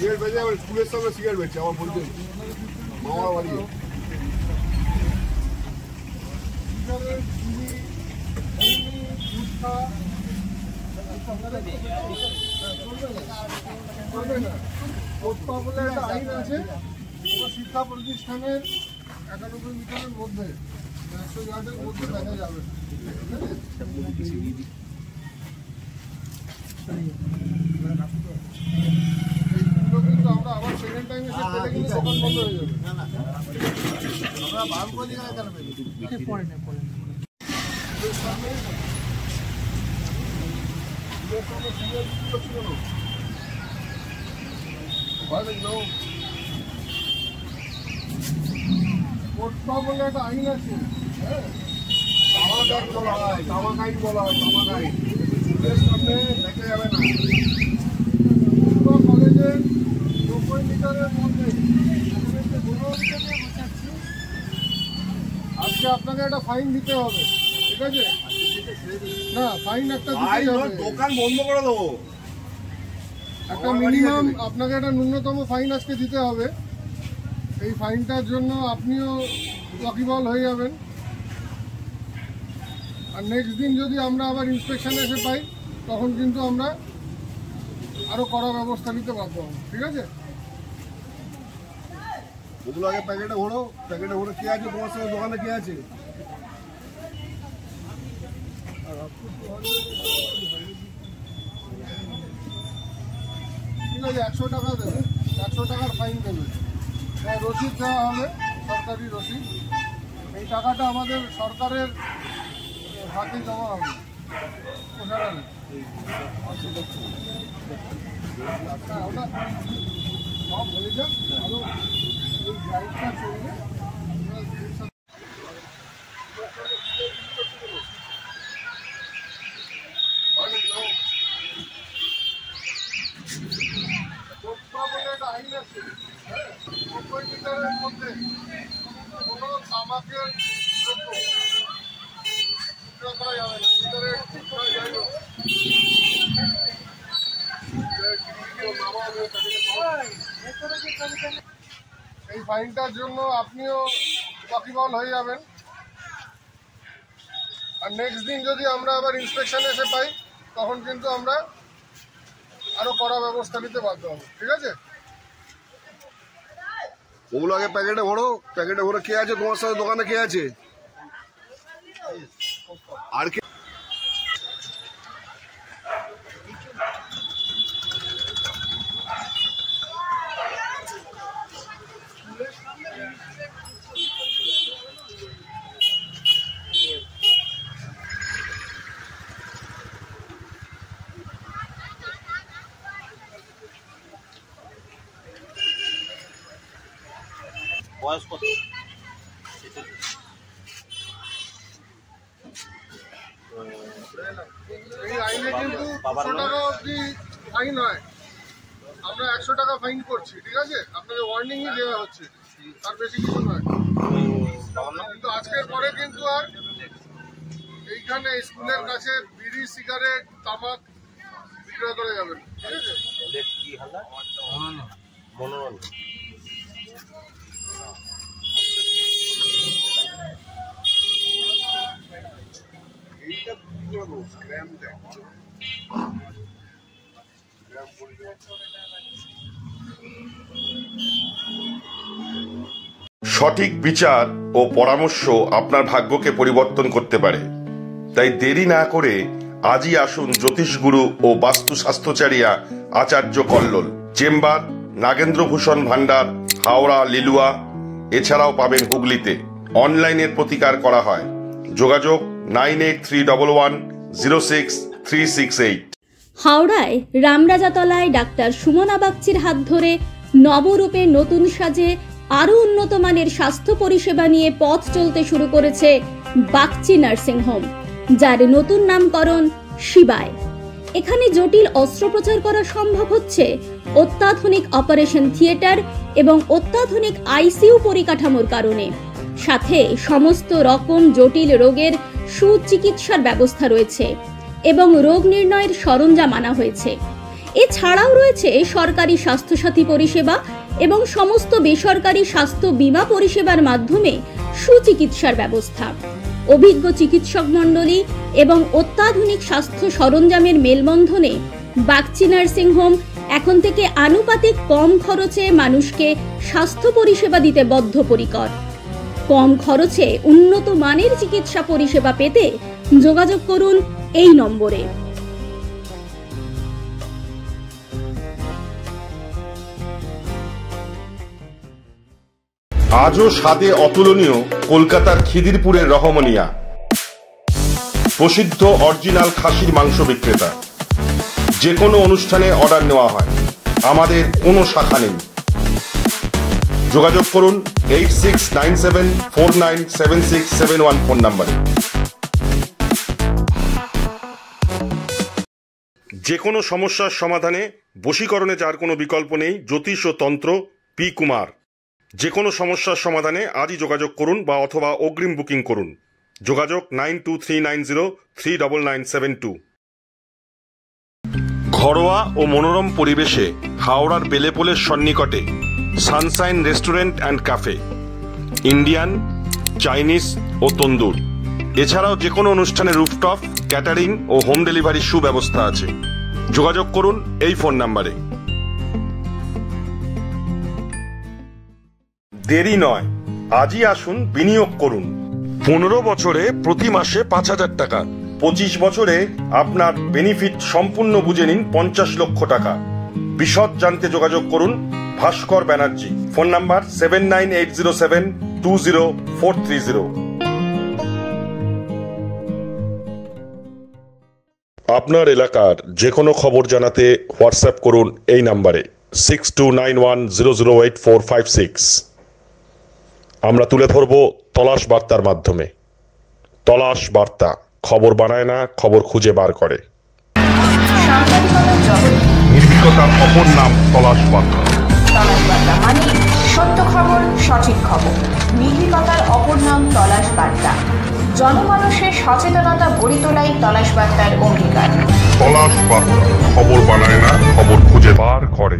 Cigarette বেঁচে আবার স্কুলের সামনে সিগারেট বেঁচে আমার পরিচয় মামা বাড়ি বলে একটা আইন আছে শিক্ষা প্রতিষ্ঠানের 91 মিটারের মধ্যে 100 ইয়ার্ডের মধ্যে দেখা যাবে কিন্তু আমরা আবার সেকেন্ড টাইম এসে পেলে কিন্তু দোকান বন্ধ হয়ে যাবে আমরা ভাব বলি না কেন পড়ে না বলে একটা আইন আছে হ্যাঁ তামাক বলা হয় তামাক আইন বলা হয় তামাক আইন সামনে দেখা যাবে না কলেজের 90 মিটারের মধ্যে আজকে আপনাকে একটা ফাইন দিতে হবে ঠিক আছে না ফাইন একটা দিতে হবে দোকান বন্ধ করে দেবো একটা মিনিমাম আপনাকে একটা ন্যূনতম ফাইন আজকে দিতে হবে এই ফাইনটার জন্য আপনিও ওয়াকিবহাল হয়ে যাবেন আর নেক্সট দিন যদি আমরা আবার ইন্সপেকশন এসে পাই তখন কিন্তু আমরা আরো কড়া ব্যবস্থা নিতে বাধ্য হব ঠিক আছে ওগুলো আগে প্যাকেটে ভরো কে আছে তোমার সঙ্গে দোকানে কে আছে ঠিক আছে 100 টাকা দেবে 100 টাকার ফাইন দেবে রসিদ দেওয়া হবে সরকারি রসিদ এই টাকাটা আমাদের সরকারের হাতে জমা হবে প্রশাসনে ওটা সব হয়ে যাক আরো এই গাইডটা চলবে আইন আছে 90 মিটারের মধ্যে কোনো তামাকের করা যাবে না ভিতরে এই ফাইনটার জন্য আপনিও ওয়াকিবহাল হয়ে যাবেন আর নেক্সট দিন যদি আমরা আবার ইন্সপেকশন এসে পাই তখন কিন্তু আমরা আরো কড়া ব্যবস্থা নিতে বাধ্য হব ঠিক আছে ওগুলো আগে প্যাকেটে ভরো কে আছে তোমার সাথে দোকানে কে আছে আর কে বয়স কত এই আইনে কিন্তু 100 টাকা অবধি ফাইন হয় আমরা 100 টাকা ফাইন করছি ঠিক আছে আপনাকে ওয়ার্নিংই দেওয়া হচ্ছে আর বেশি কিছু নয় কিন্তু আজকের পরে কিন্তু আর এইখানে স্কুলের কাছে বিড়ি সিগারেট তামাক বিক্রয় করে যাবেন ঠিক আছে সঠিক বিচার ও পরামর্শ আপনার ভাগ্যকে পরিবর্তন করতে পারে তাই দেরি না করে আজই আসুন জ্যোতিষগুরু ও বাস্তু স্বাস্থ্যচারিয়া আচার্য কল্লোল চেম্বার নাগেন্দ্রভূষণ ভান্ডার হাওড়া লিলুয়া এছাড়াও পাবেন হুগলিতে অনলাইনের প্রতিকার করা হয় যোগাযোগ 9831106368 হাওড়ায় রামরাজাতলায় ডাক্তার সুমনা বাগচির হাত ধরে নবরূপে নতুন সাজে আরো উন্নত মানের স্বাস্থ্য পরিষেবা নিয়ে পথ চলতে শুরু করেছে বাগচি নার্সিং হোম। যার নতুন নামকরণ শিবায়। এখানে জটিল অস্ত্রোপচার করা সম্ভব হচ্ছে অত্যাধুনিক অপারেশন থিয়েটার এবং অত্যাধুনিক আইসিইউ পরিকাঠামোর কারণে। সাথে সমস্ত রকম জটিল রোগের সুচিকিৎসার ব্যবস্থা রয়েছে এবং রোগ নির্ণয়ের সরঞ্জাম আনা হয়েছে। এছাড়াও রয়েছে সরকারি স্বাস্থ্যসাথী পরিষেবা এবং সমস্ত বেসরকারি স্বাস্থ্য বীমা পরিষেবার মাধ্যমে সুচিকিৎসার ব্যবস্থা। অভিজ্ঞ চিকিৎসক মণ্ডলী এবং অত্যাধুনিক স্বাস্থ্য সরঞ্জামের মেলবন্ধনে বাগচি নার্সিং হোম এখন থেকে আনুপাতিক কম খরচে মানুষকে স্বাস্থ্য পরিষেবা দিতে বদ্ধপরিকর। কম খরচে উন্নত মানের চিকিৎসা পরিষেবা পেতে যোগাযোগ করুন এই নম্বরে। আজও স্বাদে অতুলনীয় কলকাতার খিদিরপুরের রহমনিয়া, প্রসিদ্ধ অরিজিনাল খাসির মাংস বিক্রেতা। যে কোনো অনুষ্ঠানে অর্ডার নেওয়া হয়, আমাদের কোনো শাখা নেই। যোগাযোগ করুন 8697497671 ফোন নাম্বারে। যে কোনো সমস্যার সমাধানে বশীকরণে যার কোনো বিকল্প নেই, জ্যোতিষ ও তন্ত্র পি কুমার। যে কোনো সমস্যার সমাধানে আজই যোগাযোগ করুন বা অথবা অগ্রিম বুকিং করুন। যোগাযোগ 9239039972। ঘরোয়া ও মনোরম পরিবেশে হাওড়ার বেলেপোলের সন্নিকটে sunshine restaurant and cafe, Indian, Chinese ও তন্দুর। এছাড়াও যে কোনো অনুষ্ঠানে রুফটপ, ক্যাটারিং ও হোম ডেলিভারির সুব্যবস্থা আছে। যোগাযোগ করুন এই ফোন নাম্বারে। দেরি নয়, আজই আসুন, বিনিয়োগ করুন। 15 বছরে প্রতি মাসে 5,000 টাকা, 25 বছরে আপনার বেনিফিট সম্পূর্ণ বুঝে নিন 50 লক্ষ টাকা। বিশদ জানতে যোগাযোগ করুন ভাস্কর ব্যানার্জি। Phone number 7980720430। আপনার এলাকার যে কোনো খবর জানাতে হোয়াটসঅ্যাপ করুন এই নাম্বারে 6291008456। আমরা তুলে ধরব তলাশ বার্তার মাধ্যমে। তলাশ বার্তা, খবর বানায় না, খবর খুঁজে বার করে। নির্ভীকতার অপর নাম তলাশ বার্তা। তলাশ বার্তা মানে সত্য খবর, সঠিক খবর। নির্ভীকতার অপর নাম তলাশ বার্তা। জনমানুষের সচেতনতা গড়ে তোলাই তলাশ বার্তার অঙ্গীকার। তলাশ বার্তা, খবর বানায় না, খবর খুঁজে বার করে।